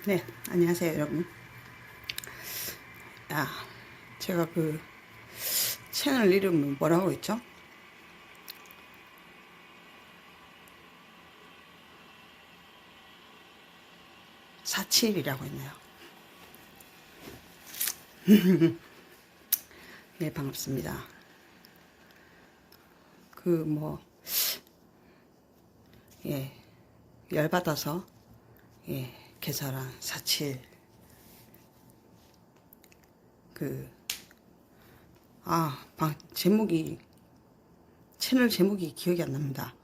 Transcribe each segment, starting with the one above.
네, 안녕하세요, 여러분. 야, 제가 그 채널 이름은 뭐라고 했죠? 사칠이라고 했네요. 네, 반갑습니다. 그 뭐, 예, 열받아서 개설한 사칠 그 제목이 채널 제목이 기억이 안 납니다.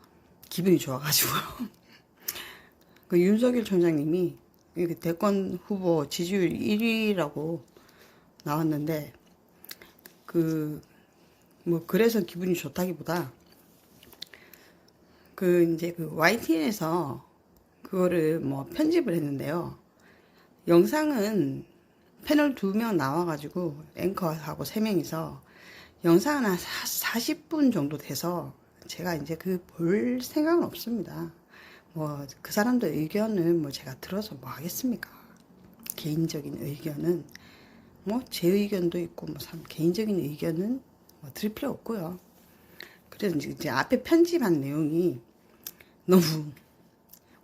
기분이 좋아가지고 그 윤석열 총장님이 그 대권 후보 지지율 1위라고 나왔는데 그 뭐 그래서 기분이 좋다기보다 그 이제 그 YTN에서 그거를 뭐 편집을 했는데요. 영상은 패널 2명 나와가지고 앵커하고 3명이서 영상은 한 40분 정도 돼서 제가 이제 그 볼 생각은 없습니다. 뭐 그 사람들 의견은 뭐 제가 들어서 뭐 하겠습니까? 개인적인 의견은 뭐 제 의견도 있고 뭐 개인적인 의견은 뭐 들을 필요 없고요. 그래서 이제 앞에 편집한 내용이 너무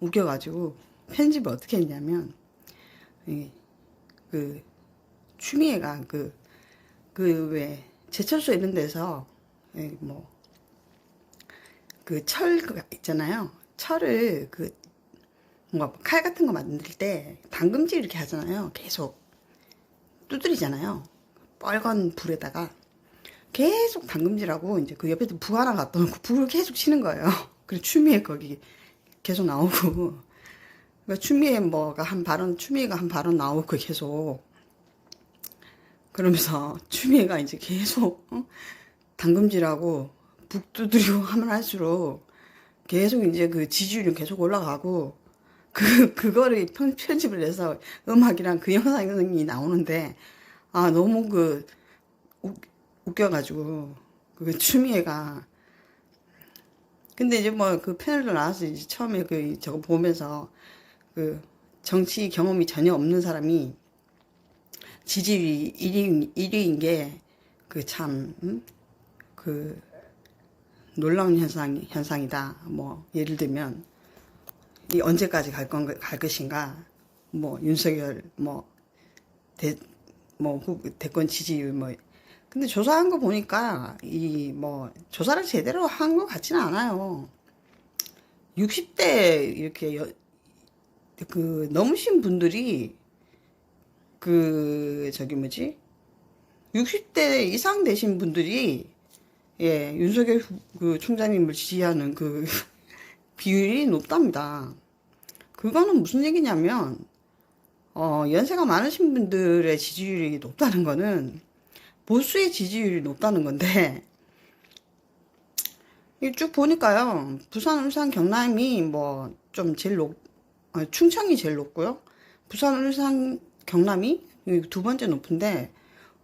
웃겨가지고 편집을 어떻게 했냐면 그 추미애가 그 왜 제철소 이런 데서 뭐 그 철 있잖아요. 철을 그 뭔가 칼 같은 거 만들 때 담금질 이렇게 하잖아요. 계속 두드리잖아요. 빨간 불에다가 계속 담금질하고 이제 그 옆에도 불 하나 갖다 놓고 불을 계속 치는 거예요. 그리고 추미애 거기 계속 나오고 그러니까 추미애가 한 발언 나오고 계속 그러면서 추미애가 이제 계속 당금질하고 북 두드리고 하면 할수록 계속 이제 그 지지율이 계속 올라가고 그거를 편집을 해서 음악이랑 그 영상이 나오는데 너무 웃겨가지고 그 추미애가 근데 이제 뭐 그 패널도 나와서 이제 처음에 그 저거 보면서 그 정치 경험이 전혀 없는 사람이 지지율이 1위인 게 그 참, 그 놀라운 현상이다. 뭐, 예를 들면, 이 언제까지 갈 것인가. 뭐, 윤석열, 뭐, 대권 지지율, 뭐. 근데 조사한 거 보니까, 조사를 제대로 한 것 같지는 않아요. 60대, 이렇게, 넘으신 분들이, 60대 이상 되신 분들이, 윤석열 그 총장님을 지지하는 그 비율이 높답니다. 그거는 무슨 얘기냐면, 연세가 많으신 분들의 지지율이 높다는 거는 보수의 지지율이 높다는 건데, 쭉 보니까요, 부산, 울산, 경남이 뭐 좀 충청이 제일 높고요. 부산, 울산, 경남이 두 번째 높은데,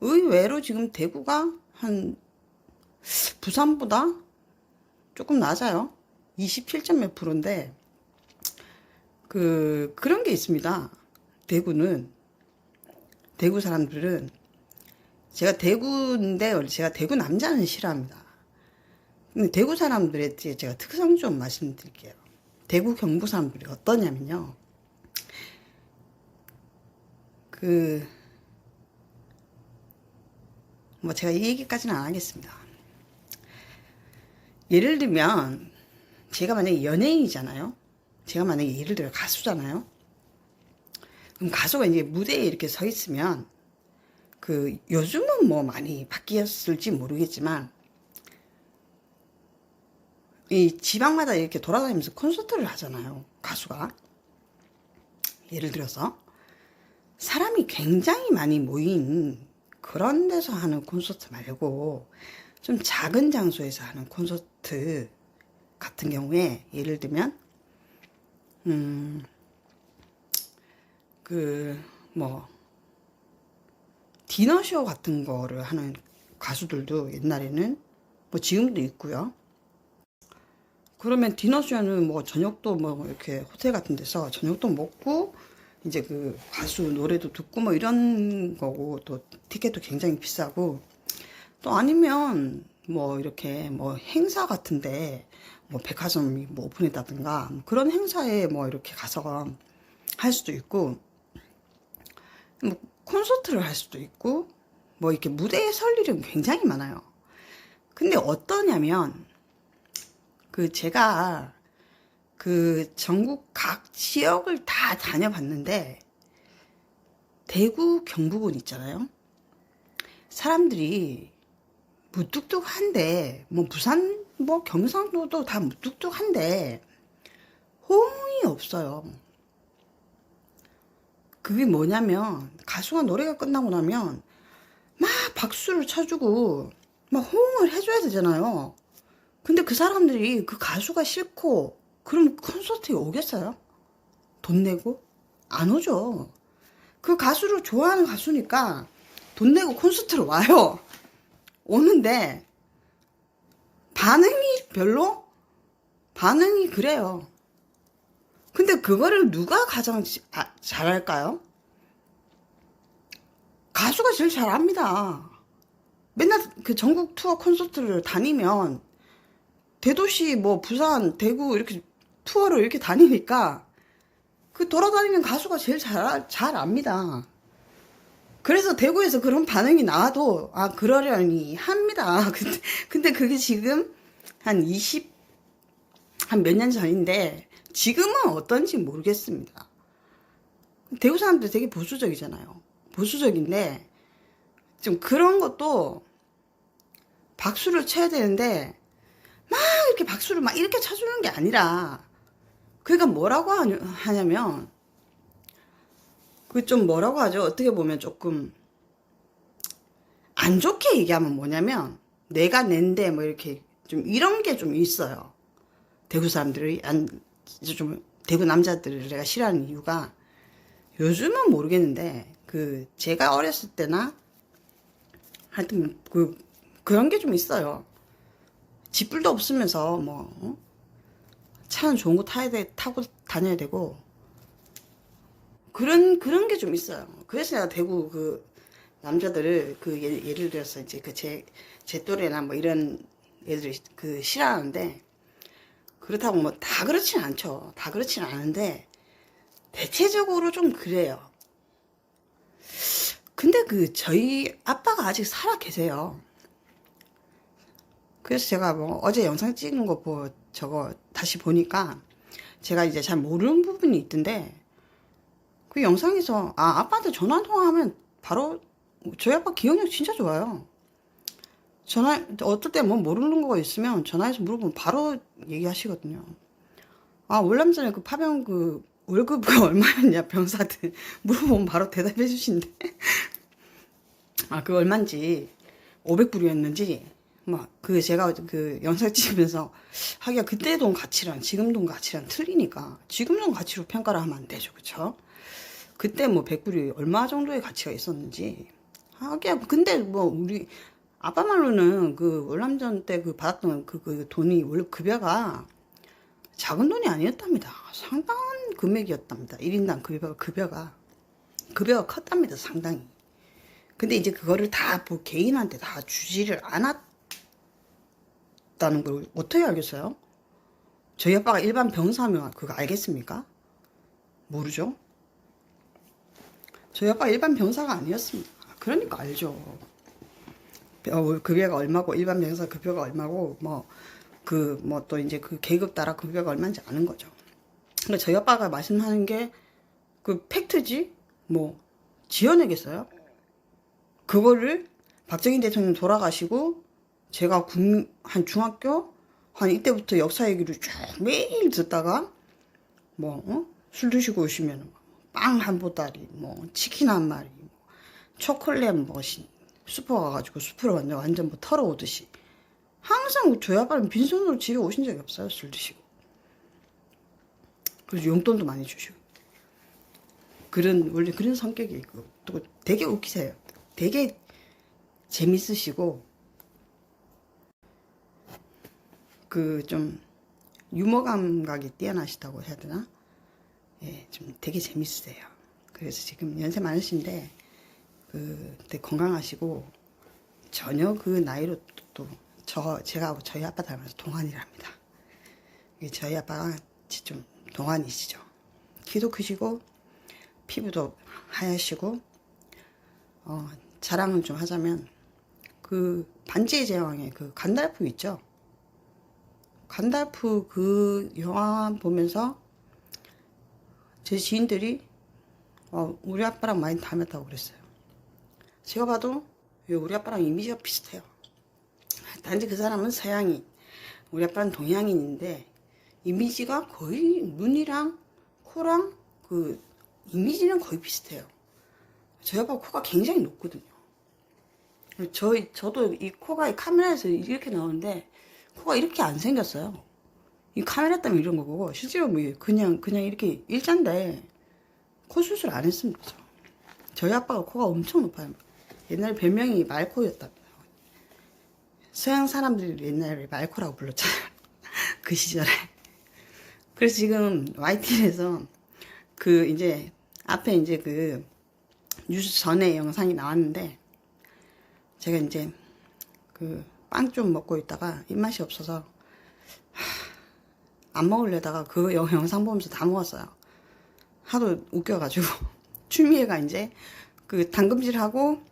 의외로 지금 대구가 한 부산보다 조금 낮아요. 27점 몇 프로인데, 그런 게 있습니다. 대구 사람들은, 제가 대구 남자는 싫어합니다. 근데 대구 사람들의 제가 특성 좀 말씀드릴게요. 대구 경북 사람들이 어떠냐면요. 뭐 제가 이 얘기까지는 안 하겠습니다. 예를 들면, 제가 만약에 연예인이잖아요. 제가 만약에 예를 들어 가수잖아요. 그럼 가수가 이제 무대에 이렇게 서 있으면, 요즘은 뭐 많이 바뀌었을지 모르겠지만, 이 지방마다 이렇게 돌아다니면서 콘서트를 하잖아요. 가수가. 예를 들어서, 사람이 굉장히 많이 모인 그런 데서 하는 콘서트 말고, 좀 작은 장소에서 하는 콘서트 같은 경우에, 예를 들면, 디너쇼 같은 거를 하는 가수들도 옛날에는, 뭐 지금도 있고요. 그러면 디너쇼는 뭐 저녁도 뭐 이렇게 호텔 같은 데서 저녁도 먹고, 이제 그 가수 노래도 듣고 뭐 이런 거고, 또 티켓도 굉장히 비싸고, 또 아니면 뭐 이렇게 뭐 행사 같은데 뭐 백화점이 뭐 오픈했다든가 뭐 그런 행사에 뭐 이렇게 가서 할 수도 있고, 뭐 콘서트를 할 수도 있고, 뭐 이렇게 무대에 설 일은 굉장히 많아요. 근데 어떠냐면 그 제가 그 전국 각 지역을 다 다녀봤는데, 대구 경북은 있잖아요. 사람들이 무뚝뚝한데, 뭐 부산 뭐 경상도도 다 무뚝뚝한데 호응이 없어요. 그게 뭐냐면 가수가 노래가 끝나고 나면 막 박수를 쳐주고 막 호응을 해줘야 되잖아요. 근데 그 사람들이 그 가수가 싫고 그럼 콘서트에 오겠어요? 돈 내고? 안 오죠. 그 가수를 좋아하는 가수니까 돈 내고 콘서트로 와요. 오는데 반응이 별로? 반응이 그래요. 근데 그거를 누가 가장 잘할까요? 가수가 제일 잘합니다. 맨날 그 전국 투어 콘서트를 다니면 대도시 뭐 부산, 대구 이렇게 투어를 이렇게 다니니까 그 돌아다니는 가수가 제일 잘 압니다. 그래서 대구에서 그런 반응이 나와도 아 그러려니 합니다. 근데 그게 지금 한 20, 한 몇 년 전인데 지금은 어떤지 모르겠습니다. 대구 사람들 되게 보수적이잖아요. 보수적인데 좀 그런 것도 박수를 쳐야 되는데 막 이렇게 박수를 막 이렇게 쳐주는 게 아니라, 그러니까 뭐라고 하냐면 그 좀 뭐라고 하죠? 어떻게 보면 조금 안 좋게 얘기하면 뭐냐면 내가 낸데 뭐 이렇게 좀 이런 게 좀 있어요. 대구 사람들이 좀 대구 남자들을 내가 싫어하는 이유가, 요즘은 모르겠는데 그 제가 어렸을 때나 하여튼 그런 게 좀 있어요. 집불도 없으면서 뭐 차는 좋은 거 타고 다녀야 되고 그런 게 좀 있어요. 그래서 내가 대구 그 남자들을 그 예를 들어서 이제 그 제 또래나 뭐 이런 애들이 그 싫어하는데, 그렇다고 뭐 다 그렇진 않죠. 다 그렇진 않은데 대체적으로 좀 그래요. 근데 그 저희 아빠가 아직 살아 계세요. 그래서 제가 뭐 어제 영상 찍은 거 저거 다시 보니까 제가 이제 잘 모르는 부분이 있던데, 그 영상에서 아빠한테 전화 통화하면 바로, 저희 아빠 기억력 진짜 좋아요. 어떨 때 뭐 모르는 거가 있으면 전화해서 물어보면 바로 얘기하시거든요. 월남전에 그 파병 그 월급 얼마였냐 병사들 물어보면 바로 대답해 주신대. 그 얼마인지 500불이었는지 막 그 제가 그 영상 찍으면서 하기가 그때 돈 가치랑 지금 돈 가치랑 틀리니까 지금 돈 가치로 평가를 하면 안 되죠, 그쵸? 그때 뭐 100불이 얼마 정도의 가치가 있었는지 하기야. 근데 뭐 우리 아빠 말로는 그 월남전 때 그 받았던 그 돈이 원래 급여가 작은 돈이 아니었답니다. 상당한 금액이었답니다. 1인당 급여가 컸답니다, 상당히. 근데 이제 그거를 다 개인한테 다 주지를 않았다는 걸 어떻게 알겠어요? 저희 아빠가 일반 병사면 그거 알겠습니까? 모르죠? 저희 아빠 일반 병사가 아니었습니다. 그러니까 알죠. 급여가 얼마고 일반 병사 급여가 얼마고 뭐 또 이제 그 계급 따라 급여가 얼마인지 아는 거죠. 근데 저희 아빠가 말씀하는 게 그 팩트지 뭐 지어내겠어요? 그거를 박정희 대통령 돌아가시고 제가 한 중학교 한 이때부터 역사 얘기를 쭉 매일 듣다가 술 드시고 오시면 빵 한 보따리 뭐 치킨 한 마리 초콜릿 슈퍼 가가지고 슈퍼로 완전 뭐 털어오듯이 항상 저희 아빠는 빈손으로 집에 오신 적이 없어요. 술 드시고. 그래서 용돈도 많이 주시고. 원래 그런 성격이 있고, 또 되게 웃기세요. 되게 재밌으시고, 좀 유머 감각이 뛰어나시다고 해야 되나? 예, 좀 되게 재밌으세요. 그래서 지금 연세 많으신데 되게 건강하시고 전혀 그 나이로 또 제가 저희 아빠 닮아서 동안이랍니다. 저희 아빠가 좀 동안이시죠. 키도 크시고 피부도 하얗시고 자랑을 좀 하자면 그 반지의 제왕의 그 간달프 있죠. 간달프 그 영화 보면서 제 지인들이 우리 아빠랑 많이 닮았다고 그랬어요. 제가 봐도 우리 아빠랑 이미지가 비슷해요. 단지 그 사람은 서양인, 우리 아빠는 동양인인데 이미지가 거의 눈이랑 코랑 그 이미지는 거의 비슷해요. 저희 아빠 코가 굉장히 높거든요. 저도 이 코가 이 카메라에서 이렇게 나오는데 코가 이렇게 안 생겼어요. 이 카메라 때문에 이런 거 보고 실제로 뭐 그냥 이렇게 일자인데 코 수술 안 했으면 그죠. 저희 아빠가 코가 엄청 높아요. 옛날에 별명이 말코였답니다. 서양 사람들이 옛날에 말코라고 불렀잖아요. 그 시절에. 그래서 지금 YTN에서 이제 앞에 이제 그 뉴스 전에 영상이 나왔는데 제가 이제 그 빵 좀 먹고 있다가 입맛이 없어서 안 먹으려다가 그 영상 보면서 다 먹었어요. 하도 웃겨가지고 추미애가 이제 그 당금질하고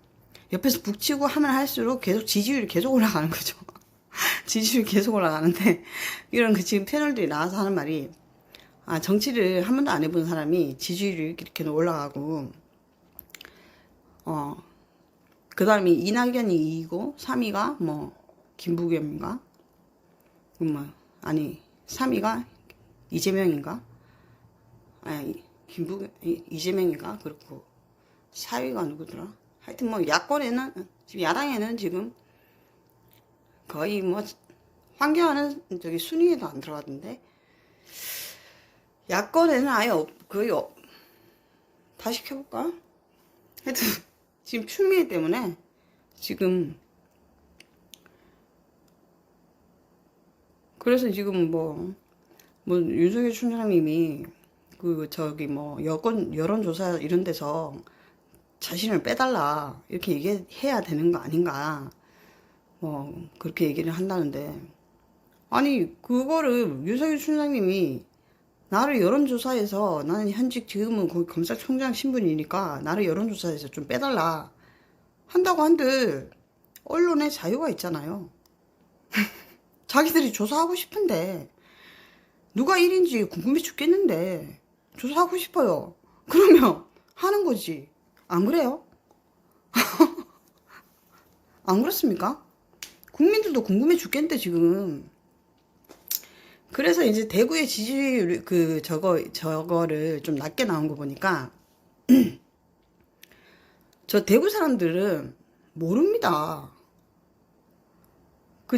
옆에서 북치고 하면 할수록 계속 지지율이 계속 올라가는 거죠. 지지율이 계속 올라가는데 이런 그 지금 패널들이 나와서 하는 말이 정치를 한 번도 안 해본 사람이 지지율이 이렇게 올라가고 그 다음에 이낙연이 2위고 3위가 뭐 김부겸인가 3위가 이재명인가 이재명인가 그렇고 4위가 누구더라. 하여튼 뭐 야권에는 지금 야당에는 지금 거의 뭐 황교안은 저기 순위에도 안 들어가던데 야권에는 아예 거의 다시 켜볼까? 하여튼 지금 추미애 때문에 지금 그래서 지금 뭐 윤석열 총장님이 여론조사 이런 데서 자신을 빼달라 이렇게 얘기해야 되는 거 아닌가 그렇게 얘기를 한다는데 아니 그거를 윤석열 총장님이 나를 여론조사에서 나는 현직 지금은 거기 검찰총장 신분이니까 나를 여론조사에서 좀 빼달라 한다고 한들 언론에 자유가 있잖아요. 자기들이 조사하고 싶은데 누가 1인지 궁금해 죽겠는데 조사하고 싶어요. 그러면 하는 거지. 안 그래요? 안 그렇습니까? 국민들도 궁금해 죽겠는데 지금. 그래서 이제 대구의 지지율 저거를 좀 낮게 나온 거 보니까 저 대구 사람들은 모릅니다.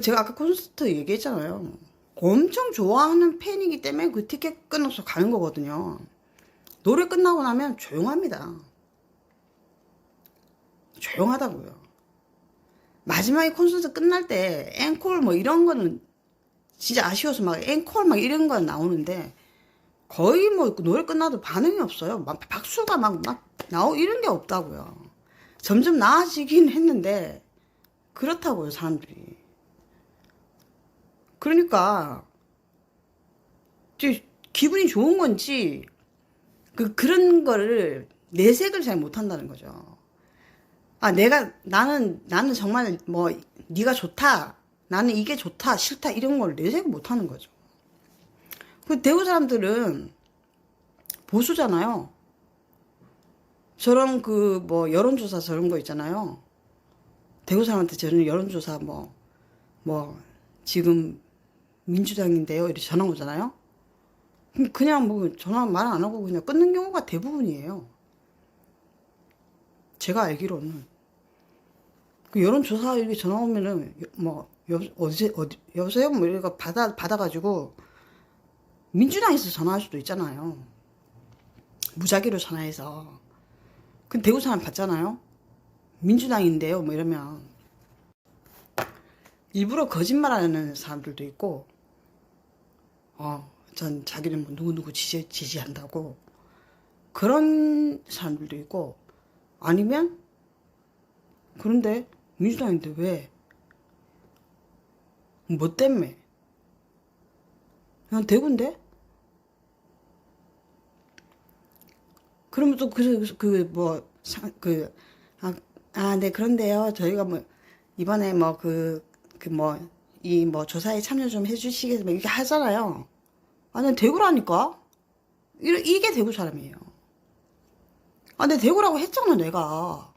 제가 아까 콘서트 얘기했잖아요. 엄청 좋아하는 팬이기 때문에 그 티켓 끊어서 가는 거거든요. 노래 끝나고 나면 조용합니다. 조용하다고요. 마지막에 콘서트 끝날 때 앵콜 뭐 이런 거는 진짜 아쉬워서 막 앵콜 막 이런 거 나오는데 거의 뭐 노래 끝나도 반응이 없어요. 막 박수가 막 나오고 이런 게 없다고요. 점점 나아지긴 했는데 그렇다고요, 사람들이. 그러니까 기분이 좋은 건지 그런 거를 내색을 잘 못한다는 거죠. 나는 정말 뭐 네가 좋다, 나는 이게 좋다, 싫다 이런 걸 내색을 못하는 거죠. 그 대구 사람들은 보수잖아요. 저런 여론조사 저런 거 있잖아요. 대구 사람한테 저런 여론조사 지금 민주당인데요 이렇게 전화 오잖아요. 그냥 전화 말 안 하고 그냥 끊는 경우가 대부분이에요. 제가 알기로는 그 여론조사 이렇게 전화 오면은 여보세요 뭐 이렇게 받아가지고 민주당에서 전화할 수도 있잖아요. 무작위로 전화해서. 그 대구 사람 받잖아요. 민주당인데요 뭐 이러면 일부러 거짓말하는 사람들도 있고 전 자기는 뭐 누구누구 지지한다고 그런 사람들도 있고, 아니면 그런데 민주당인데 왜? 뭐 때문에? 난 대구인데? 그러면 또 네, 그런데요. 저희가 뭐, 이번에 뭐, 조사에 참여 좀 해주시겠어요? 뭐 이렇게 하잖아요. 아, 난 대구라니까? 이게 대구 사람이에요. 아, 내 대구라고 했잖아, 내가.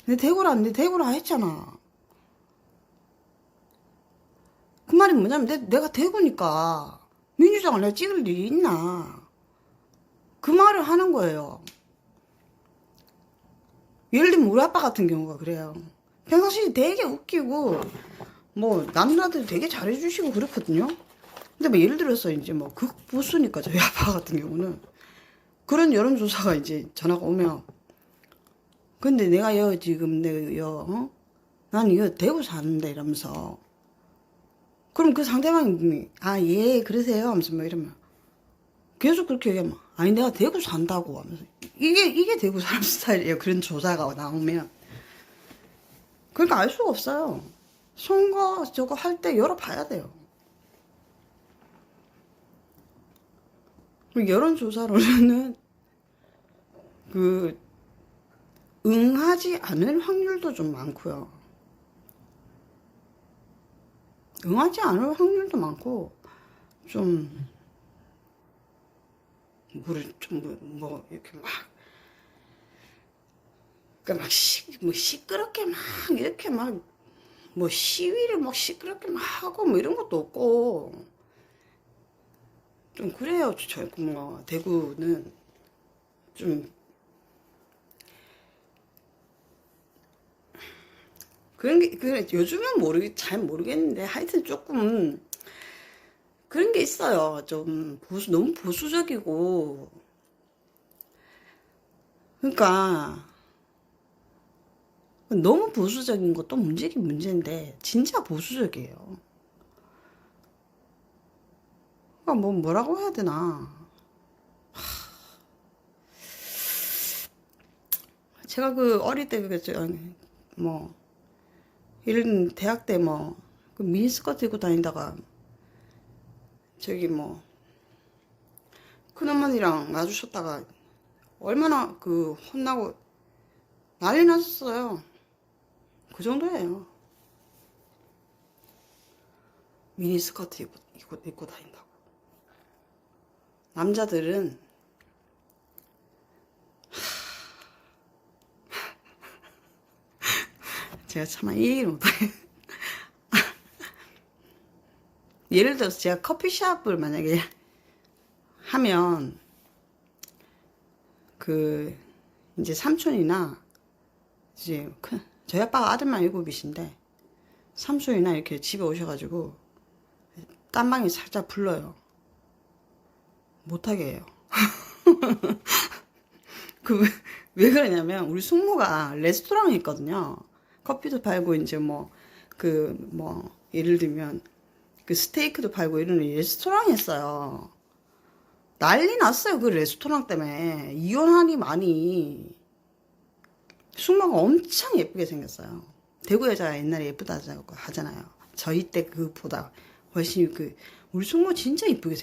내 대구라 했잖아. 그 말이 뭐냐면, 내가 대구니까, 민주당을 내가 찍을 일이 있나. 그 말을 하는 거예요. 예를 들면, 우리 아빠 같은 경우가 그래요. 평상시에 되게 웃기고, 뭐, 남자들 되게 잘해주시고 그렇거든요. 근데 뭐, 예를 들어서 이제 뭐, 극보수니까, 저희 아빠 같은 경우는. 그런 여론조사가 이제 전화가 오면, 근데 내가 지금 난 이거 대구 사는데 이러면서. 그럼 그 상대방이, 아, 예, 그러세요? 하면서 뭐 이러면. 계속 그렇게 얘기하면, 아니, 내가 대구 산다고 하면서. 이게 대구 사람 스타일이에요. 그런 조사가 나오면. 그러니까 알 수가 없어요. 선거 저거 할 때 열어봐야 돼요. 여론조사로는 응하지 않을 확률도 좀 많고요. 응하지 않을 확률도 많고, 좀, 이렇게 막, 그러니까 시끄럽게 막, 이렇게 막, 시위를 막 시끄럽게 막 하고, 뭐 이런 것도 없고, 좀 그래요. 대구는 좀, 요즘은 잘 모르겠는데, 하여튼 조금, 그런 게 있어요. 좀, 너무 보수적이고, 그러니까, 너무 보수적인 것도 문제긴 문제인데, 진짜 보수적이에요. 그러니까 뭐라고 해야 되나. 제가 어릴 때, 뭐, 이런 대학 때 미니스커트 입고 다니다가, 큰어머니랑 마주쳤다가, 얼마나 혼나고 난리 났었어요. 그 정도예요. 미니스커트 입고 다닌다고. 남자들은, 제가 참 이 얘기를 못하겠 예를 들어서 제가 커피숍을 만약에 하면, 이제 삼촌이나, 저희 아빠가 아들만 7이신데, 삼촌이나 이렇게 집에 오셔가지고, 딴방에 살짝 불러요. 못하게 해요. 왜 그러냐면, 우리 숙모가 레스토랑이 있거든요. 커피도 팔고, 이제 예를 들면, 스테이크도 팔고 이런 레스토랑이 있어요. 난리 났어요. 그 레스토랑 때문에. 이혼하니 많이. 숙모가 엄청 예쁘게 생겼어요. 대구 여자가 옛날에 예쁘다고 하잖아요. 저희 때 그보다 훨씬 우리 숙모 진짜 이쁘게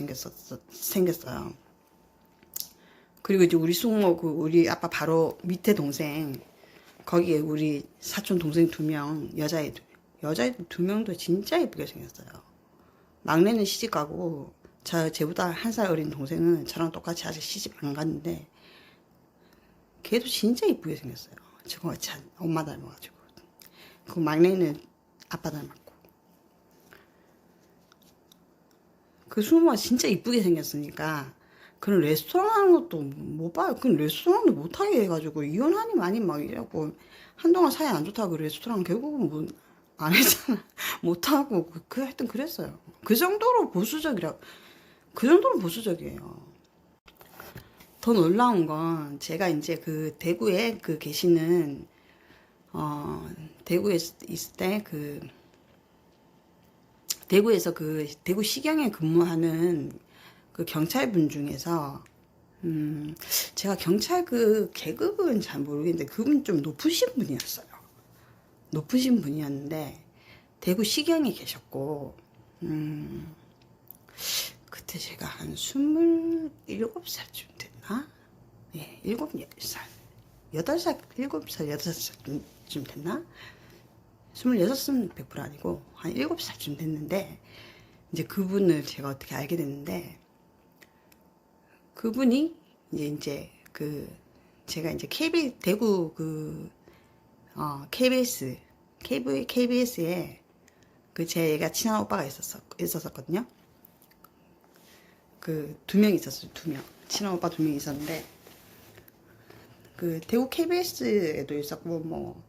생겼어요. 그리고 이제 우리 숙모 우리 아빠 바로 밑에 동생, 거기에 우리 사촌 동생 2명, 여자애들 2명도 진짜 예쁘게 생겼어요. 막내는 시집 가고, 쟤보다 1살 어린 동생은 저랑 똑같이 아직 시집 안 갔는데, 걔도 진짜 이쁘게 생겼어요. 저거 참 엄마 닮아가지고. 그 막내는 아빠 닮았고. 그 숙모가 진짜 이쁘게 생겼으니까, 그런 레스토랑 하는 것도 못 봐요. 그 레스토랑도 못하게 해가지고, 이혼하니 많이 막 이래갖고, 한동안 사이 안 좋다고 레스토랑 결국은 안 했잖아. 못하고, 하여튼 그랬어요. 그 정도로 보수적이에요. 더 놀라운 건, 제가 이제 대구에 계시는, 대구에 있을 때 대구에서 대구 시경에 근무하는 그 경찰분 중에서 제가 경찰 그 계급은 잘 모르겠는데 그분 좀 높으신 분이었어요. 높으신 분이었는데 대구 시경에 계셨고 그때 제가 한 27살쯤 됐나? 예, 7살 8살 7살 8살쯤 됐나? 26은 100% 아니고 한 7살쯤 됐는데 이제 그분을 제가 어떻게 알게 됐는데 그분이 이제 그 제가 이제 KBS 대구 그 KBS에 그 제가 친한 오빠가 있었었거든요. 그 2명 있었어요. 2명 친한 오빠 2명 있었는데 그 대구 KBS에도 있었고 뭐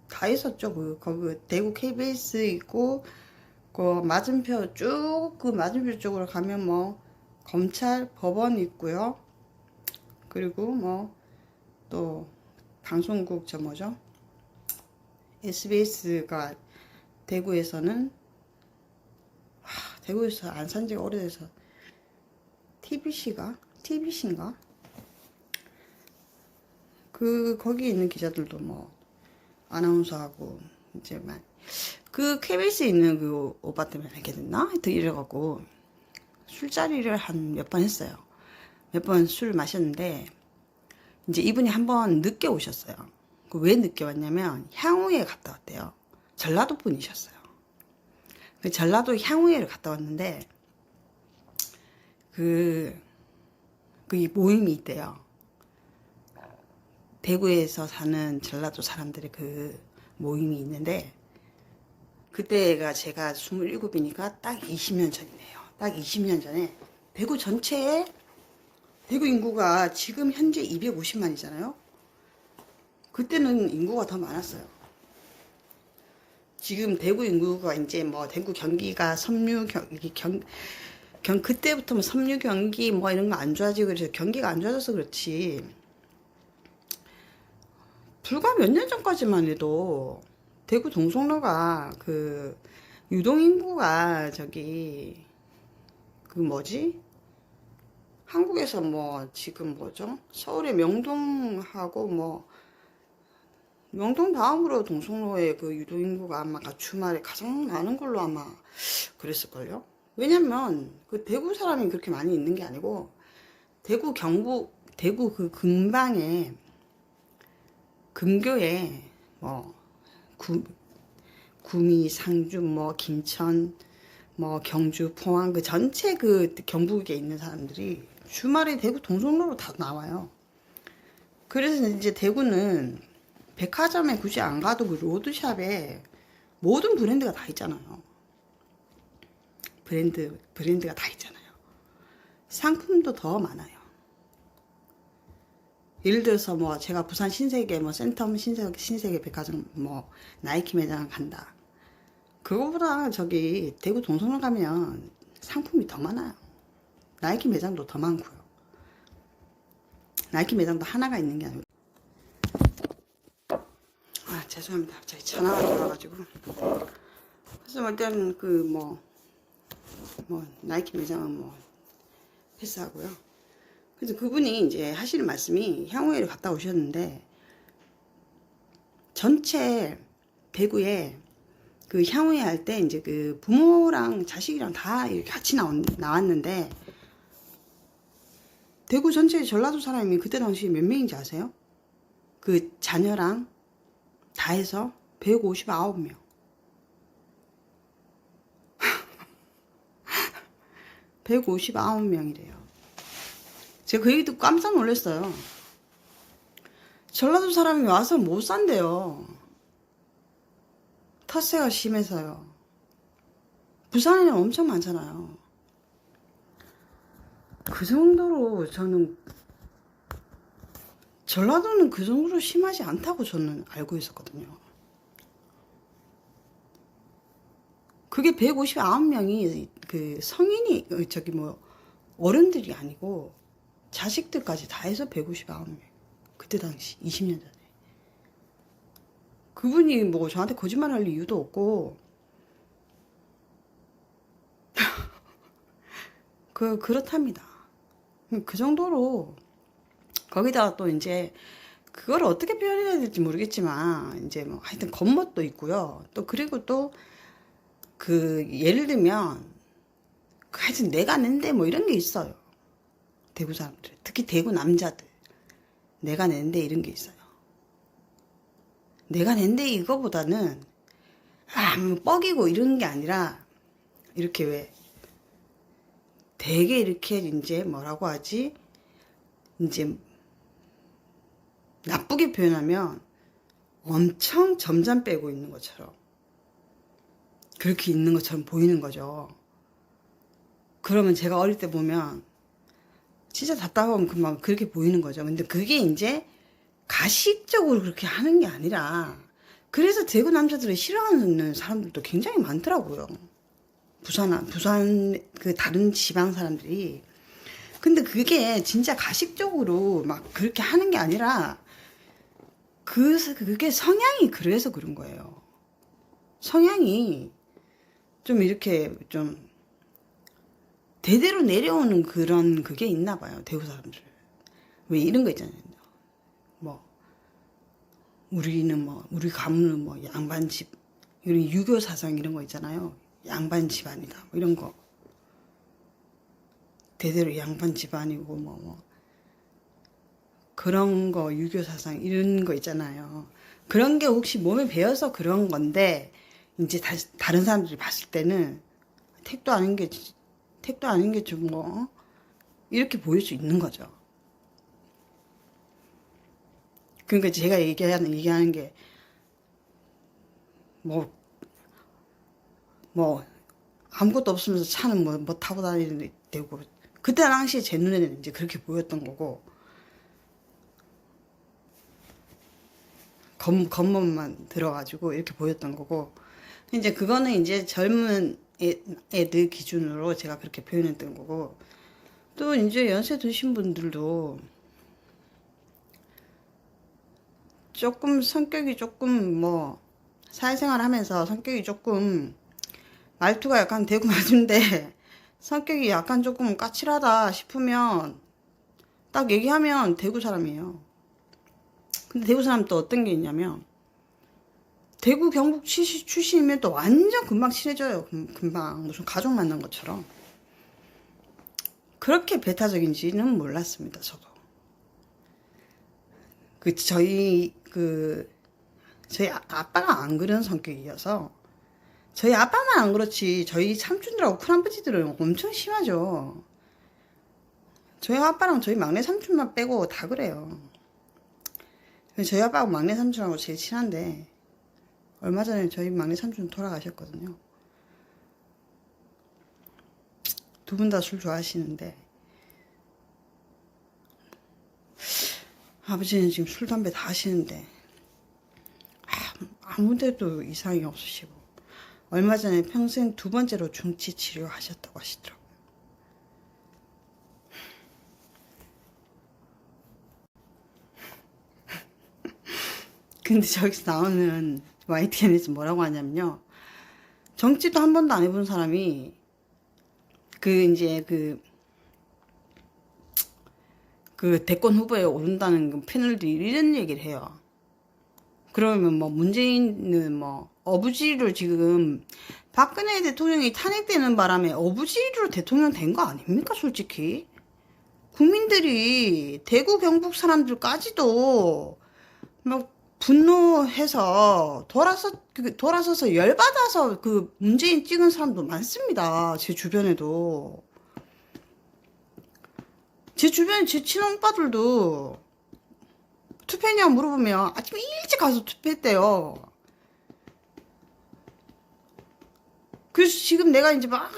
다 있었죠. 거기 대구 KBS 있고 그 맞은표 쭉 그 맞은표 쪽으로 가면 뭐 검찰 법원 있고요. 그리고 뭐 또 방송국 저 뭐죠? SBS가 대구에서는 대구에서 안 산 지가 오래돼서 TBC인가? 그 거기 있는 기자들도 뭐 아나운서하고 이제 막 그 KBS에 있는 그 오빠 때문에 알게 됐나? 하여튼 이래갖고 술자리를 한 몇 번 했어요. 몇 번 술 마셨는데 이제 이분이 한번 늦게 오셨어요. 왜 늦게 왔냐면 향후에 갔다 왔대요. 전라도 분이셨어요. 그 전라도 향후에를 갔다 왔는데 그 모임이 있대요. 대구에서 사는 전라도 사람들의 그 모임이 있는데 그때가 제가 27이니까 딱 20년 전이네요. 딱 20년 전에 대구 전체에 대구 인구가 지금 현재 250만이잖아요. 그때는 인구가 더 많았어요. 지금 대구 인구가 이제 뭐 대구 경기가 섬유 그때부터 뭐 섬유 경기 뭐 이런 거 안 좋아지고 그래서 경기가 안 좋아져서 그렇지. 불과 몇 년 전까지만 해도 대구 동성로가 그 유동 인구가 저기 그 뭐지? 한국에서 뭐 지금 뭐죠? 서울의 명동하고 뭐 명동 다음으로 동성로의 그 유동 인구가 아마 주말에 가장 많은 걸로 아마 그랬을걸요? 왜냐면 그 대구 사람이 그렇게 많이 있는 게 아니고 대구 경북 대구 그 근방에 근교에 뭐 구미, 상주, 뭐 김천, 뭐 경주, 포항 그 전체 그 경북에 있는 사람들이 주말에 대구 동성로로 다 나와요. 그래서 이제 대구는 백화점에 굳이 안 가도 그 로드샵에 모든 브랜드가 다 있잖아요. 브랜드가 다 있잖아요. 상품도 더 많아요. 예를 들어서 뭐 제가 부산 신세계 뭐 센텀 신세계 백화점 뭐 나이키 매장 간다. 그거보다 저기 대구 동성로 가면 상품이 더 많아요. 나이키 매장도 더 많고요. 나이키 매장도 하나가 있는 게 아니고. 죄송합니다. 갑자기 전화가 들어와가지고. 그래서 일단 그 뭐 나이키 매장은 뭐 패스하고요. 그래서 그분이 이제 하시는 말씀이 향후에를 갔다 오셨는데 전체 대구에 그 향후에 할 때 이제 그 부모랑 자식이랑 다 이렇게 같이 나왔는데 대구 전체 전라도 사람이 그때 당시 몇 명인지 아세요? 그 자녀랑 다 해서 159명. 159명이래요. 제가 그 얘기 듣고 깜짝 놀랐어요. 전라도 사람이 와서 못 산대요. 텃세가 심해서요. 부산에는 엄청 많잖아요. 그 정도로 저는 전라도는 그 정도로 심하지 않다고 저는 알고 있었거든요. 그게 159명이 그 성인이 저기 뭐 어른들이 아니고 자식들까지 다 해서 159명. 그때 당시 20년 전에. 그분이 뭐 저한테 거짓말할 이유도 없고 그렇답니다. 그 정도로, 거기다가 또 이제, 그걸 어떻게 표현해야 될지 모르겠지만, 이제 뭐, 하여튼 겉멋도 있고요. 또, 그리고 또, 예를 들면, 하여튼 내가 낸데 뭐 이런 게 있어요. 대구 사람들. 특히 대구 남자들. 내가 낸데 이런 게 있어요. 내가 낸데 이거보다는, 뭐 뻐기고 이런 게 아니라, 이렇게 왜, 되게 이렇게 이제 뭐라고 하지? 이제 나쁘게 표현하면 엄청 점점 빼고 있는 것처럼 그렇게 있는 것처럼 보이는 거죠. 그러면 제가 어릴 때 보면 진짜 답답하면 금방 그렇게 보이는 거죠. 근데 그게 이제 가식적으로 그렇게 하는 게 아니라 그래서 대구 남자들을 싫어하는 사람들도 굉장히 많더라고요. 부산 다른 지방 사람들이. 근데 그게 진짜 가식적으로 막 그렇게 하는 게 아니라 그게 성향이 그래서 그런 거예요. 성향이 좀 이렇게 좀 대대로 내려오는 그런 그게 있나 봐요. 대구 사람들. 왜 이런 거 있잖아요. 뭐 우리 가문은 뭐 양반집, 이런 유교 사상 이런 거 있잖아요. 양반 집안이다. 뭐 이런 거. 대대로 양반 집안이고 뭐 그런 거 유교 사상 이런 거 있잖아요. 그런 게 혹시 몸에 배어서 그런 건데 이제 다른 사람들이 봤을 때는 택도 아닌 게 좀 뭐 이렇게 보일 수 있는 거죠. 그러니까 제가 얘기하는 게 뭐 아무것도 없으면서 차는 뭐 타고 다니는 되고, 그때 당시에 제 눈에는 이제 그렇게 보였던 거고, 겉멋만 들어가지고 이렇게 보였던 거고, 이제 그거는 이제 젊은 애들 기준으로 제가 그렇게 표현했던 거고, 또 이제 연세 드신 분들도 조금 성격이 조금 뭐 사회생활 하면서 성격이 조금 말투가 약간 대구 말투인데 성격이 약간 조금 까칠하다 싶으면 딱 얘기하면 대구 사람이에요. 근데 대구 사람 또 어떤 게 있냐면 대구 경북 출신이면 또 완전 금방 친해져요. 금방 무슨 가족 만난 것처럼. 그렇게 배타적인지는 몰랐습니다. 저도. 저희 아빠가 안 그런 성격이어서, 저희 아빠만 안 그렇지 저희 삼촌들하고 큰아버지들은 엄청 심하죠. 저희 아빠랑 저희 막내 삼촌만 빼고 다 그래요. 저희 아빠하고 막내 삼촌하고 제일 친한데 얼마 전에 저희 막내 삼촌 돌아가셨거든요. 두 분 다 술 좋아하시는데 아버지는 지금 술 담배 다 하시는데 아무 데도 이상이 없으시고 얼마 전에 평생 두 번째로 중치 치료하셨다고 하시더라고요. 근데 저기서 나오는 YTN에서 뭐라고 하냐면요. 정치도 한 번도 안 해본 사람이 대권 후보에 오른다는 패널들이 이런 얘기를 해요. 그러면 뭐 문재인은 뭐 어부지리로 지금 박근혜 대통령이 탄핵되는 바람에 어부지리로 대통령 된 거 아닙니까? 솔직히 국민들이 대구 경북 사람들까지도 막 분노해서 돌아서서 열받아서 문재인 찍은 사람도 많습니다. 제 주변에도. 제 주변에 제 친오빠들도 투표했냐 물어보면 아침에 일찍 가서 투표했대요. 그래서 지금 내가 이제 막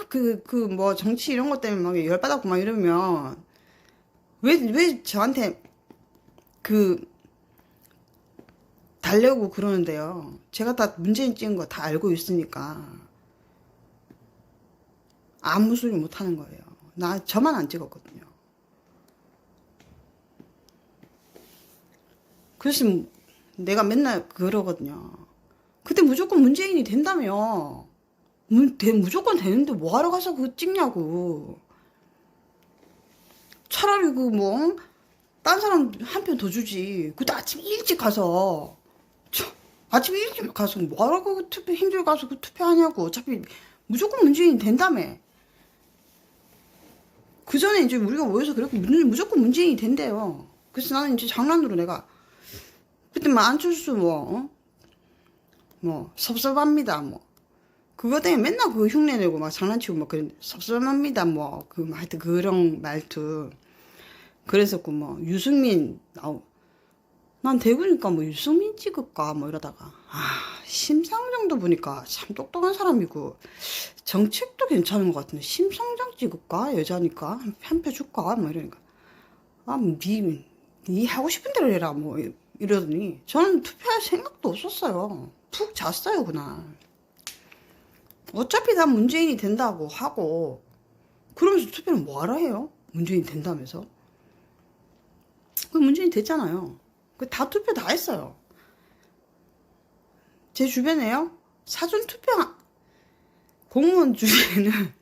뭐 정치 이런 것 때문에 막 열받았고 막 이러면 왜 저한테 달려고 그러는데요. 제가 다 문재인 찍은 거 다 알고 있으니까 아무 소리 못 하는 거예요. 저만 안 찍었거든요. 그래서 내가 맨날 그러거든요. 근데 무조건 문재인이 된다며. 무조건 되는데 뭐하러 가서 그거 찍냐고. 차라리 그 뭐, 딴 사람 한 표 더 주지. 그때 아침 일찍 가서, 아침 일찍 가서 뭐하라고 그 투표, 힘들게 가서 그 투표하냐고. 어차피 무조건 문재인이 된다며. 그 전에 이제 우리가 모여서 그렇게 무조건 문재인이 된대요. 그래서 나는 이제 장난으로 내가, 그때 막 안철수 뭐, 섭섭합니다, 뭐. 그거 때문에 맨날 그거 흉내내고 막 장난치고 막 그런, 섭섭합니다, 뭐. 하여튼 그런 말투. 그랬었고, 뭐, 유승민, 난 대구니까 뭐 유승민 찍을까, 뭐 이러다가. 심상정도 보니까 참 똑똑한 사람이고, 정책도 괜찮은 것 같은데, 심상정 찍을까? 여자니까? 한 표 줄까? 뭐 이러니까. 니 하고 싶은 대로 해라, 뭐. 이러더니, 저는 투표할 생각도 없었어요. 푹 잤어요, 그날. 어차피 다 문재인이 된다고 하고, 그러면서 투표는 뭐하러 해요? 문재인 된다면서? 그 문재인 됐잖아요. 그 다 투표 다 했어요. 제 주변에요. 사전 투표 공무원 주변에는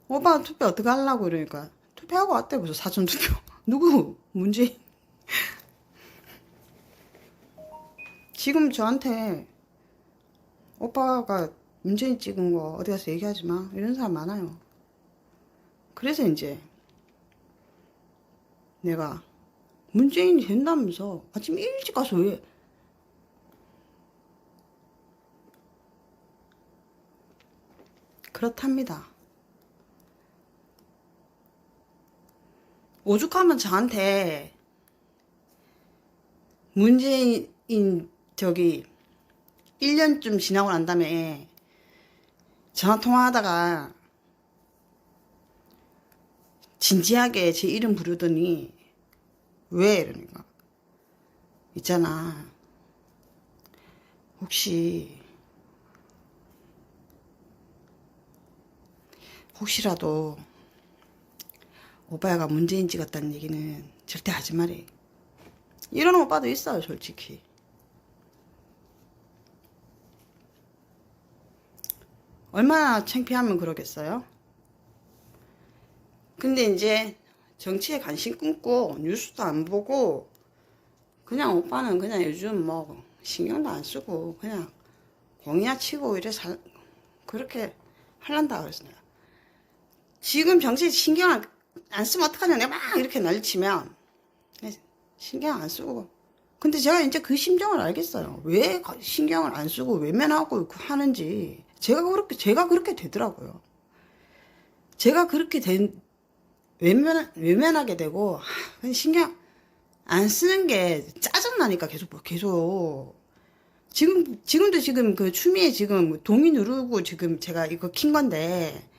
오빠 투표 어떻게 하려고 이러니까 투표하고 왔대. 벌써 사전 투표. 누구? 문재인. 지금 저한테 오빠가 문재인 찍은 거 어디 가서 얘기하지 마 이런 사람 많아요. 그래서 이제 내가 문재인이 된다면서 아침 일찍 가서 왜 그렇답니다. 오죽하면 저한테 문재인 저기 1년쯤 지나고 난 다음에 전화 통화하다가 진지하게 제 이름 부르더니 왜 이러니까 있잖아, 혹시라도 오빠가 문재인 찍었다는 얘기는 절대 하지 말해. 이러는 오빠도 있어요, 솔직히. 얼마나 창피하면 그러겠어요? 근데 이제 정치에 관심 끊고 뉴스도 안 보고 그냥 오빠는 그냥 요즘 뭐 신경도 안 쓰고 그냥 공이나 치고 이래 그렇게 할란다 그래서 내가 지금 정치에 신경 안 쓰면 어떡하냐 내가 막 이렇게 난리치면 신경 안 쓰고. 근데 제가 이제 그 심정을 알겠어요. 왜 신경을 안 쓰고 외면하고 하는지. 제가 그렇게 되더라고요. 제가 그렇게 외면하게 되고, 신경 안 쓰는 게 짜증나니까 계속. 지금도 지금 그 추미애 지금 동의 누르고 지금 제가 이거 킨 건데,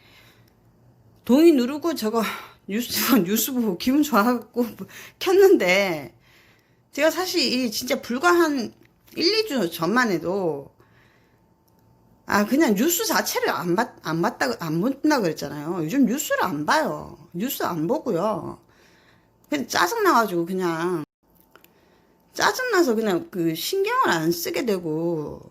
동의 누르고 저거 뉴스 보고 기분 좋아갖고 켰는데, 제가 사실 이 진짜 불과 한 1, 2주 전만 해도 그냥 뉴스 자체를 안 본다 그랬잖아요. 요즘 뉴스를 안 봐요. 뉴스 안 보고요. 그냥 짜증나가지고 짜증나서 그냥 그 신경을 안 쓰게 되고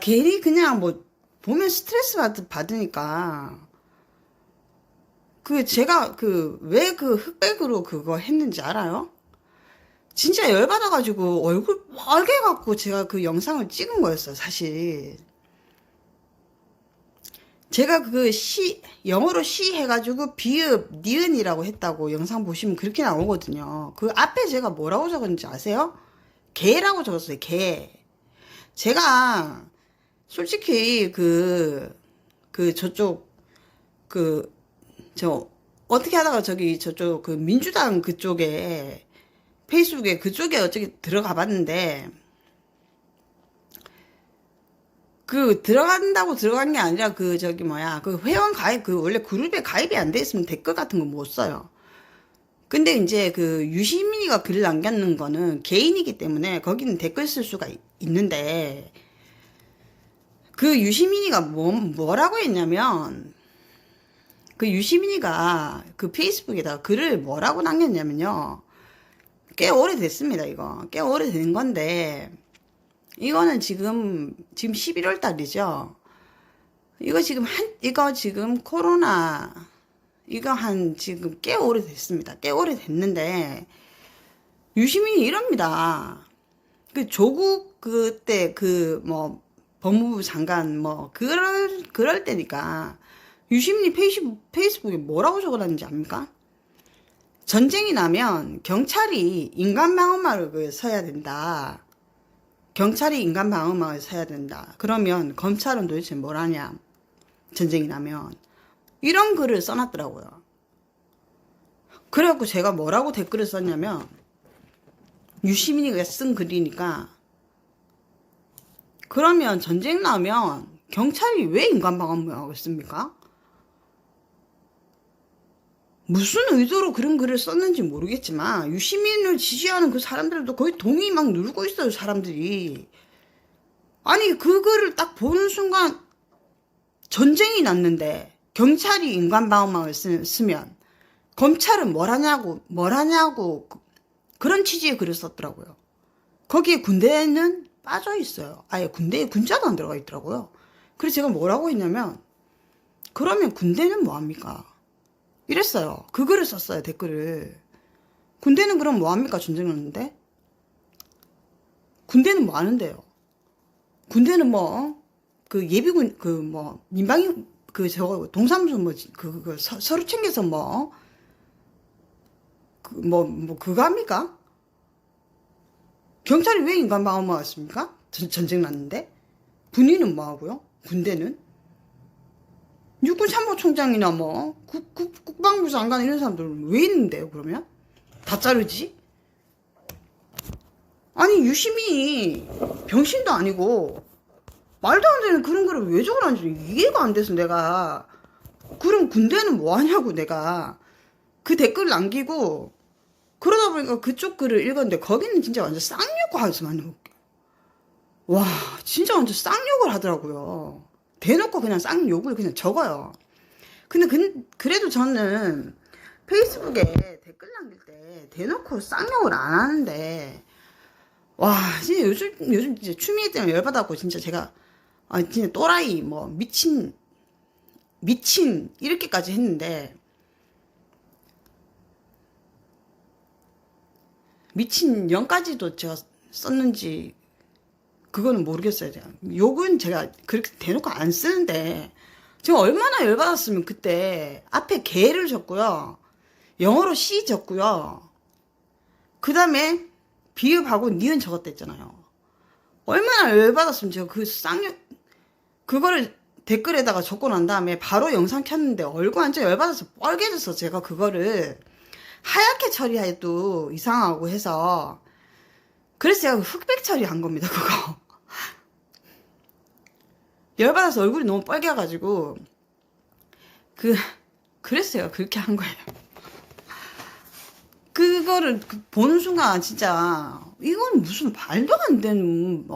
괜히 그냥 뭐 보면 스트레스 받으니까 제가 왜 흑백으로 그거 했는지 알아요? 진짜 열받아가지고 얼굴 빨개 갖고 제가 그 영상을 찍은 거였어요, 사실. 제가 영어로 시 해가지고 비읍, 니은이라고 했다고 영상 보시면 그렇게 나오거든요. 그 앞에 제가 뭐라고 적었는지 아세요? 개라고 적었어요, 개. 제가 솔직히 어떻게 하다가 저쪽 민주당 그쪽에 페이스북에 그쪽에 어떻게 들어가 봤는데 들어간다고 들어간 게 아니라 회원 가입 원래 그룹에 가입이 안 돼 있으면 댓글 같은 거 못 써요. 근데 이제 유시민이가 글을 남겼는 거는 개인이기 때문에 거기는 댓글 쓸 수가 있는데 유시민이가 뭐라고 했냐면 유시민이가 페이스북에다가 글을 뭐라고 남겼냐면요. 꽤 오래됐습니다, 이거. 꽤 오래된 건데, 이거는 지금 11월 달이죠. 이거 지금 코로나 이거 한 지금 꽤 오래됐습니다. 꽤 오래됐는데 유시민이 이럽니다. 그 조국 그때 그 뭐 법무부 장관 뭐 그럴 때니까 유시민이 페이스북에 뭐라고 적어놨는지 압니까? 전쟁이 나면 경찰이 인간방어막을 서야 된다. 경찰이 인간방어막을 서야 된다. 그러면 검찰은 도대체 뭘 하냐? 전쟁이 나면. 이런 글을 써놨더라고요. 그래갖고 제가 뭐라고 댓글을 썼냐면, 유시민이가 쓴 글이니까, 그러면 전쟁 나면 경찰이 왜 인간방어막을 씁니까? 무슨 의도로 그런 글을 썼는지 모르겠지만 유시민을 지지하는 그 사람들도 거의 동의 막 누르고 있어요. 사람들이. 아니 그 글을 딱 보는 순간 전쟁이 났는데 경찰이 인간방어막을 쓰면 검찰은 뭘 하냐고 그런 취지의 글을 썼더라고요. 거기에 군대는 빠져 있어요. 아예 군대에 군자도 안 들어가 있더라고요. 그래서 제가 뭐라고 했냐면 그러면 군대는 뭐합니까? 이랬어요. 그 글을 썼어요. 댓글을. 군대는 그럼 뭐합니까? 전쟁 났는데? 군대는 뭐 하는데요? 군대는 뭐 그 예비군 그 뭐 민방위 그 저거 동사무소 뭐 그 서류 챙겨서 뭐 그거 합니까? 경찰이 왜 인간방어막 했습니까? 전쟁 났는데? 군인은 뭐 하고요? 군대는? 육군 참모총장이나 뭐 국방부 장관 이런 사람들은 왜 있는데요? 그러면 다 자르지? 아니 유시민이 병신도 아니고 말도 안 되는 그런 거를 왜 적어놨는지 이해가 안 돼서 내가 그럼 군대는 뭐 하냐고 내가 그 댓글 남기고 그러다 보니까 그쪽 글을 읽었는데 거기는 진짜 완전 쌍욕을 하지만 와 진짜 완전 쌍욕을 하더라고요. 대놓고 그냥 쌍욕을 그냥 적어요. 근데 그래도 저는 페이스북에 댓글 남길 때 대놓고 쌍욕을 안 하는데 와 진짜 요즘 진짜 추미애 때문에 열받았고 진짜 제가 진짜 또라이 뭐 미친 이렇게까지 했는데 미친 0까지도 제가 썼는지 그거는 모르겠어요. 제가. 욕은 제가 그렇게 대놓고 안 쓰는데 제가 얼마나 열받았으면 그때 앞에 개를 적고요. 영어로 C 적고요. 그 다음에 비읍하고 니은 적었다 했잖아요. 얼마나 열받았으면 제가 그 쌍욕 그거를 댓글에다가 적고 난 다음에 바로 영상 켰는데 얼굴 완전 열받아서 뻘개져서 제가 그거를 하얗게 처리해도 이상하고 해서 그래서 제가 흑백 처리한 겁니다. 그거 열받아서 얼굴이 너무 빨개가지고 그랬어요. 그렇게 한 거예요. 그거를 보는 순간 진짜 이건 무슨 말도 안 되는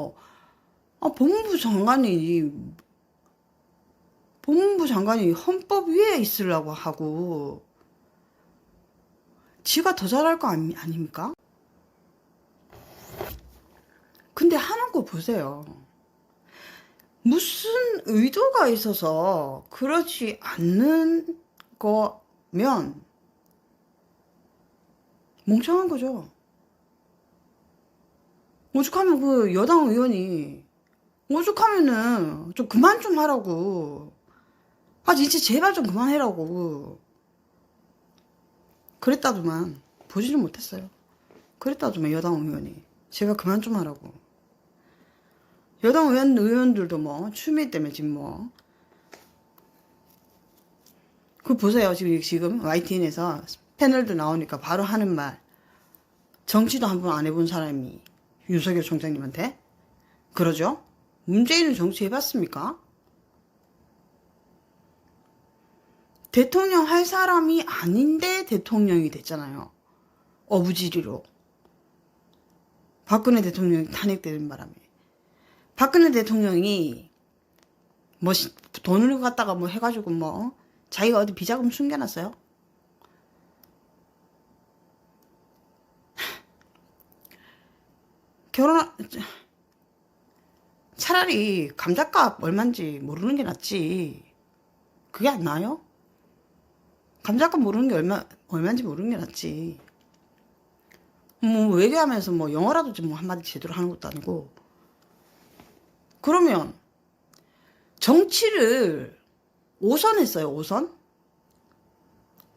법무부 장관이 헌법 위에 있으려고 하고 지가 더 잘할 거 아닙니까? 근데 하는 거 보세요. 무슨 의도가 있어서 그렇지 않는 거면 멍청한 거죠. 오죽하면 그 여당 의원이 오죽하면은 좀 그만 좀 하라고. 진짜 제발 좀 그만해라고. 그랬다더만 보지는 못했어요. 그랬다더만 여당 의원이 제발 그만 좀 하라고. 여당 의원들도 뭐 추미애 때문에 지금 뭐 그거 보세요. 지금 YTN에서 패널도 나오니까 바로 하는 말. 정치도 한 번 안 해본 사람이 윤석열 총장님한테 그러죠? 문재인은 정치 해봤습니까? 대통령 할 사람이 아닌데 대통령이 됐잖아요. 어부지리로. 박근혜 대통령이 탄핵되는 바람에. 박근혜 대통령이 뭐 돈을 갖다가 뭐 해가지고 뭐 자기가 어디 비자금 숨겨놨어요? 차라리 감자값 얼만지 모르는 게 낫지. 그게 안 나아요? 감자값 모르는 게 얼마인지 모르는 게 낫지. 뭐 외교하면서 뭐 영어라도 좀 뭐 한마디 제대로 하는 것도 아니고. 그러면 정치를 5선 했어요. 5선?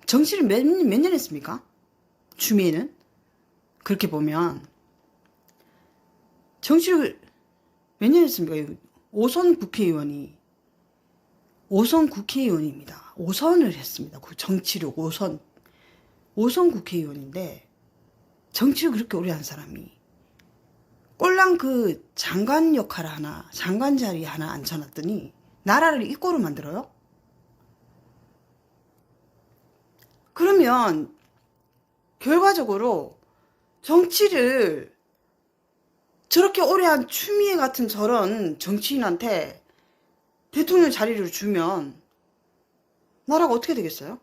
정치를 몇 년 했습니까? 추미애는? 그렇게 보면 정치를 몇 년 했습니까? 5선 국회의원이 5선 국회의원입니다. 5선을 했습니다. 그 정치를 5선 국회의원인데 정치를 그렇게 오래 한 사람이 꼴랑 그 장관 역할 하나, 장관 자리 하나 앉혀놨더니 나라를 이 꼴로 만들어요? 그러면 결과적으로 정치를 저렇게 오래 한 추미애 같은 저런 정치인한테 대통령 자리를 주면 나라가 어떻게 되겠어요?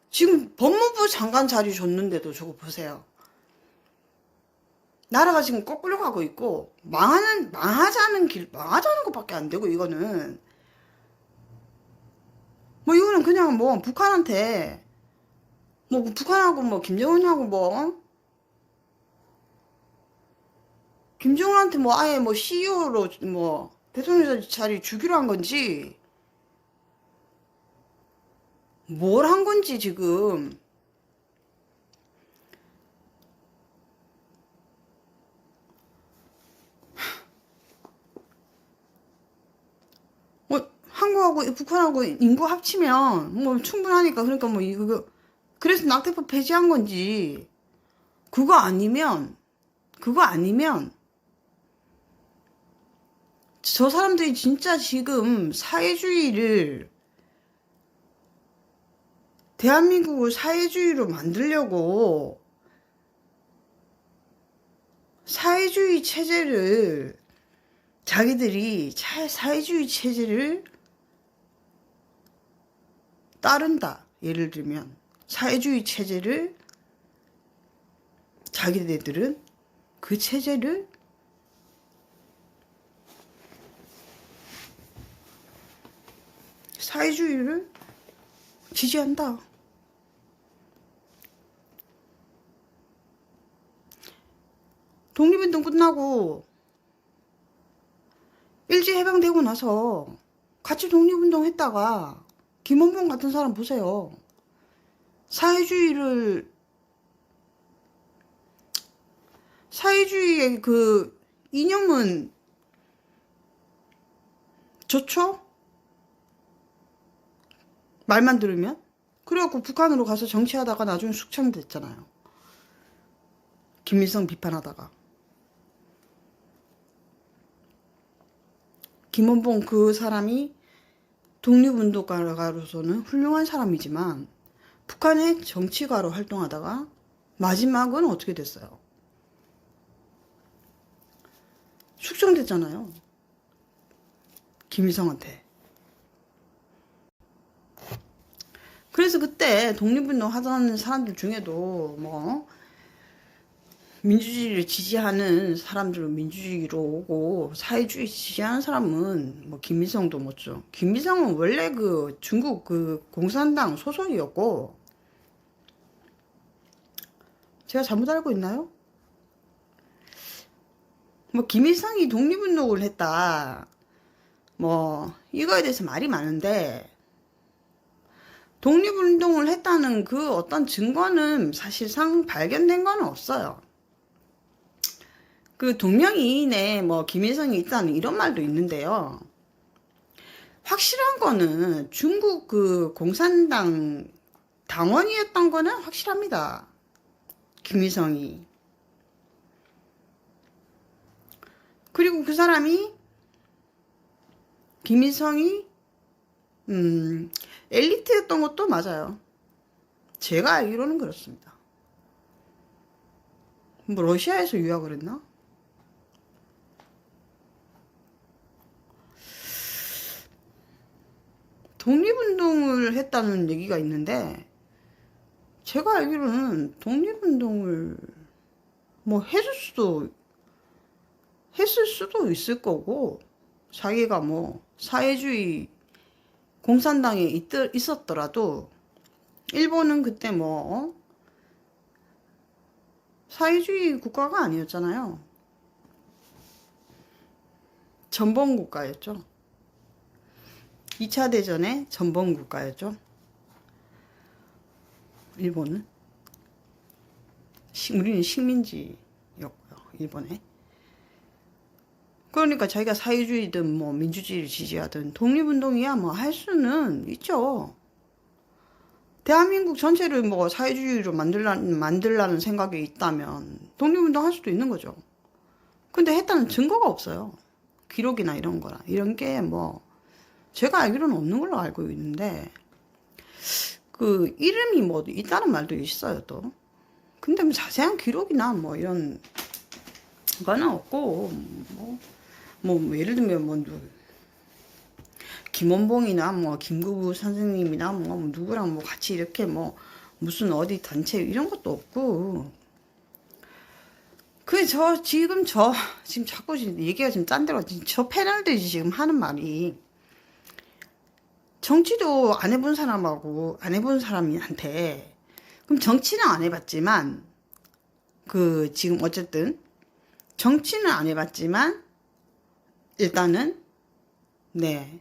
지금 법무부 장관 자리 줬는데도 저거 보세요. 나라가 지금 거꾸로 가고 있고 망하자는 것밖에 안 되고 이거는 뭐 이거는 그냥 뭐 북한한테 뭐 북한하고 뭐 김정은하고 뭐 김정은한테 뭐 아예 뭐 CEO로 뭐 대통령 자리 주기로 한 건지 뭘 한 건지 지금 뭐 한국하고 북한하고 인구 합치면 뭐 충분하니까 그러니까 뭐 이거 그래서 낙태법 폐지한 건지 그거 아니면 저 사람들이 진짜 지금 사회주의를 대한민국을 사회주의로 만들려고 사회주의 체제를 자기들이 사회주의 체제를 따른다. 예를 들면 사회주의 체제를 자기네들은 그 체제를 사회주의를 지지한다. 독립운동 끝나고 일제해방되고 나서 같이 독립운동 했다가 김원봉 같은 사람 보세요. 사회주의의 그 이념은 좋죠? 말만 들으면? 그래갖고 북한으로 가서 정치하다가 나중에 숙청됐잖아요. 김일성 비판하다가. 김원봉 그 사람이 독립운동가로서는 훌륭한 사람이지만 북한의 정치가로 활동하다가 마지막은 어떻게 됐어요? 숙청됐잖아요. 김일성한테. 그래서 그때 독립운동 하던 사람들 중에도 뭐 민주주의를 지지하는 사람들은 민주주의로 오고 사회주의 지지하는 사람은 뭐 김일성도 못죠. 김일성은 원래 그 중국 그 공산당 소속이었고 제가 잘못 알고 있나요? 뭐 김일성이 독립운동을 했다. 뭐 이거에 대해서 말이 많은데 독립운동을 했다는 그 어떤 증거는 사실상 발견된 건 없어요. 그 동명이인에 뭐 김일성이 있다는 이런 말도 있는데요. 확실한 거는 중국 그 공산당 당원이었던 거는 확실합니다. 김일성이. 그리고 그 사람이 김일성이 엘리트였던 것도 맞아요. 제가 알기로는 그렇습니다. 뭐 러시아에서 유학을 했나? 독립운동을 했다는 얘기가 있는데 제가 알기로는 독립운동을 뭐 했을 수도 있을 거고 자기가 뭐 사회주의 공산당에 있었더라도 일본은 그때 뭐 사회주의 국가가 아니었잖아요. 전범 국가였죠. 2차 대전의 전범 국가였죠. 일본은. 우리는 식민지였고요. 일본에. 그러니까 자기가 사회주의든 뭐 민주주의를 지지하든 독립운동이야 뭐 할 수는 있죠. 대한민국 전체를 뭐 사회주의로 만들라는 생각이 있다면 독립운동 할 수도 있는 거죠. 근데 했다는 증거가 없어요. 기록이나 이런 거라. 이런 게 뭐 제가 알기로는 없는 걸로 알고 있는데 그 이름이 뭐 있다는 말도 있어요 또. 근데 뭐 자세한 기록이나 뭐 이런 거는 없고 뭐 예를 들면 뭐 김원봉이나 뭐 김구부 선생님이나 뭐 누구랑 뭐 같이 이렇게 뭐 무슨 어디 단체 이런 것도 없고. 그게 지금 자꾸 얘기가 지금 짠 데로 저 패널들이 지금 하는 말이 정치도 안 해본 사람하고 안 해본 사람한테 그럼 정치는 안 해봤지만 그 지금 어쨌든 정치는 안 해봤지만 일단은 네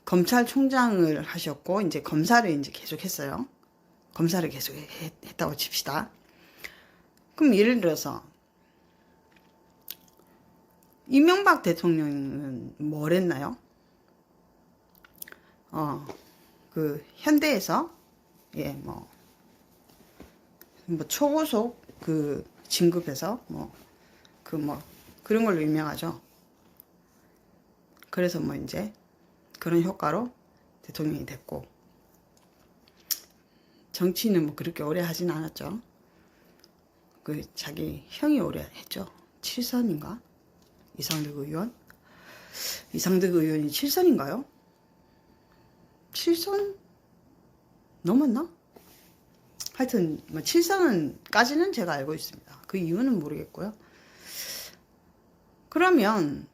검찰총장을 하셨고 이제 검사를 이제 계속 했어요. 검사를 계속 했다고 칩시다. 그럼 예를 들어서 이명박 대통령은 뭘 했나요? 그 현대에서 뭐 초고속 그 진급해서 그런 걸로 유명하죠. 그래서 뭐 이제 그런 효과로 대통령이 됐고 정치는 뭐 그렇게 오래 하진 않았죠. 그 자기 형이 오래 했죠. 7선인가? 이상득 의원이 7선인가요? 7선 넘었나? 하여튼 뭐 7선까지는 제가 알고 있습니다. 그 이유는 모르겠고요. 그러면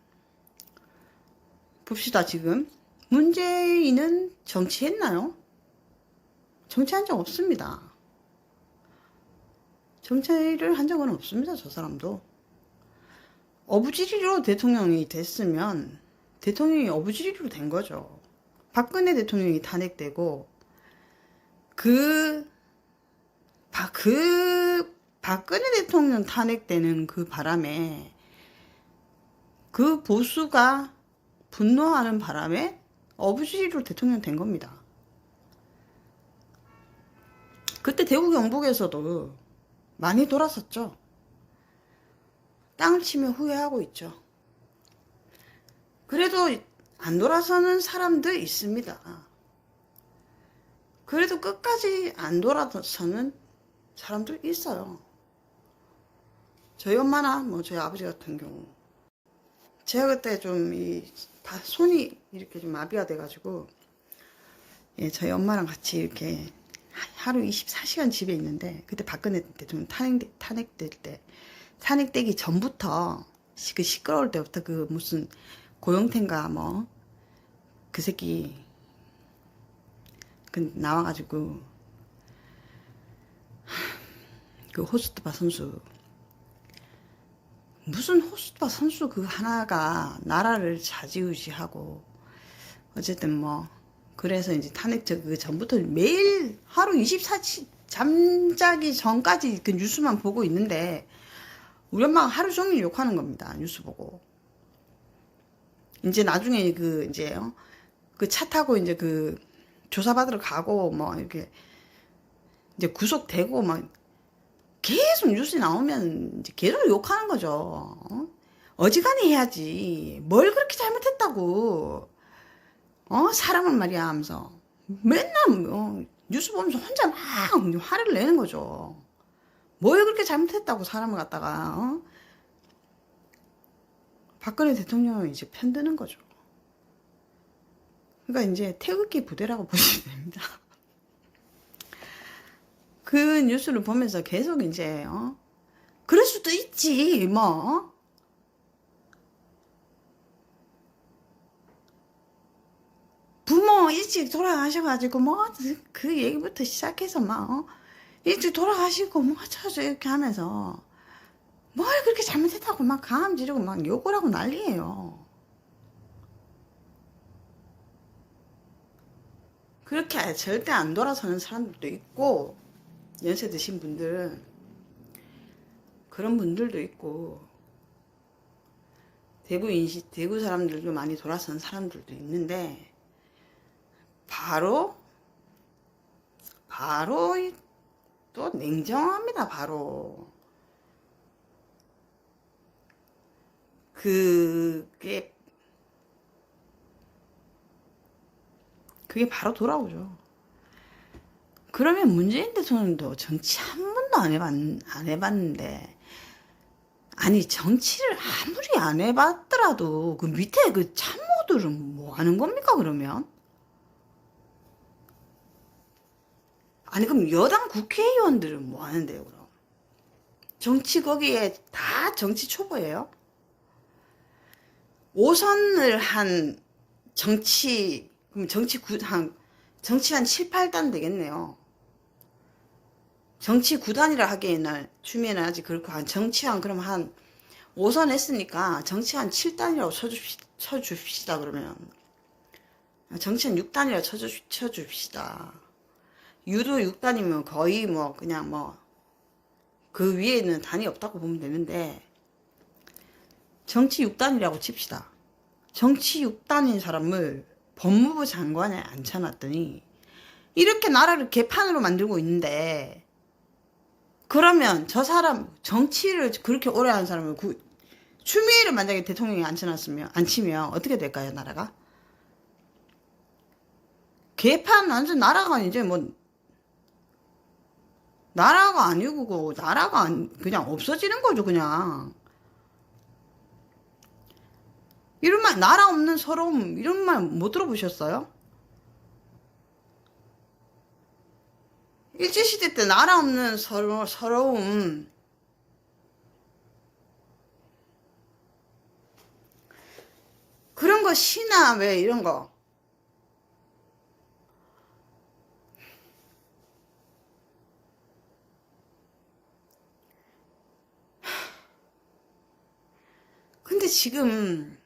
봅시다. 지금 문재인은 정치했나요? 정치한 적 없습니다. 정치를 한 적은 없습니다. 저 사람도. 어부지리로 대통령이 됐으면 대통령이 어부지리로 된 거죠. 박근혜 대통령이 탄핵되고 박근혜 대통령 탄핵되는 그 바람에 그 보수가 분노하는 바람에 어부지리로 대통령 된 겁니다. 그때 대구 경북에서도 많이 돌았었죠. 땅을 치며 후회하고 있죠. 그래도 안 돌아서는 사람들 있습니다. 그래도 끝까지 안 돌아서는 사람들 있어요. 저희 엄마나 뭐 저희 아버지 같은 경우 제가 그때 좀 다 손이 이렇게 좀 마비가 돼가지고 저희 엄마랑 같이 이렇게 하루 24시간 집에 있는데 그때 박근혜 대통령 탄핵되기 전부터 그 시끄러울 때부터 그 무슨 고영태인가 뭐 그 새끼 그 나와가지고 그 호스트바 선수 무슨 호스트바 선수 그 하나가 나라를 좌지우지하고 어쨌든 뭐 그래서 이제 탄핵 그 전부터 매일 하루 24시 잠자기 전까지 그 뉴스만 보고 있는데 우리 엄마가 하루 종일 욕하는 겁니다. 뉴스 보고. 이제 나중에 그 차 타고 이제 그 조사받으러 가고 뭐 이렇게 이제 구속되고 막 계속 뉴스 나오면 이제 계속 욕하는 거죠. 어지간히 해야지. 뭘 그렇게 잘못했다고. 사람을 말이야 하면서 맨날 뉴스 보면서 혼자 막 화를 내는 거죠. 뭘 그렇게 잘못했다고 사람을 갖다가 박근혜 대통령은 이제 편드는 거죠. 그러니까 이제 태극기 부대라고 보시면 됩니다. 그 뉴스를 보면서 계속 이제 그럴 수도 있지 뭐 부모 일찍 돌아가셔가지고 뭐 그 얘기부터 시작해서 막 일찍 돌아가시고 뭐 어쩌죠 이렇게 하면서 뭘 그렇게 잘못했다고 막 가음 지르고 막 욕을 하고 난리예요. 그렇게 절대 안 돌아서는 사람들도 있고, 연세 드신 분들은 그런 분들도 있고, 대구 사람들도 많이 돌아서는 사람들도 있는데, 바로 또 냉정합니다. 바로 그게 바로 돌아오죠. 그러면 문재인 대통령도 정치 한 번도 안 해봤는데, 아니, 정치를 아무리 안 해봤더라도 그 밑에 그 참모들은 뭐 하는 겁니까, 그러면? 아니, 그럼 여당 국회의원들은 뭐 하는데요, 그럼? 정치 거기에 다 정치 초보예요? 5선을 한 정치, 그럼 정치 한 7, 8단 되겠네요. 정치 9단이라 하기에는, 추미애는 아직 그렇고, 그럼 한 5선 했으니까, 정치 한 7단이라고 쳐줍시다, 그러면. 정치 한 6단이라고 쳐줍시다. 유도 6단이면 거의 뭐, 그냥 뭐, 그 위에는 단이 없다고 보면 되는데, 정치 6단이라고 칩시다. 정치 6단인 사람을 법무부 장관에 앉혀놨더니, 이렇게 나라를 개판으로 만들고 있는데, 그러면 저 사람, 정치를 그렇게 오래 한 사람을, 추미애를 만약에 대통령이 앉히면 어떻게 될까요, 나라가? 개판, 완전 나라가 이제 뭐, 나라가 아니고, 그냥 없어지는 거죠, 그냥. 이런 말, 나라 없는 서러움, 이런 말 못 들어보셨어요? 일제시대 때 나라 없는 서러움, 그런 거 시나 왜 이런 거. 근데 지금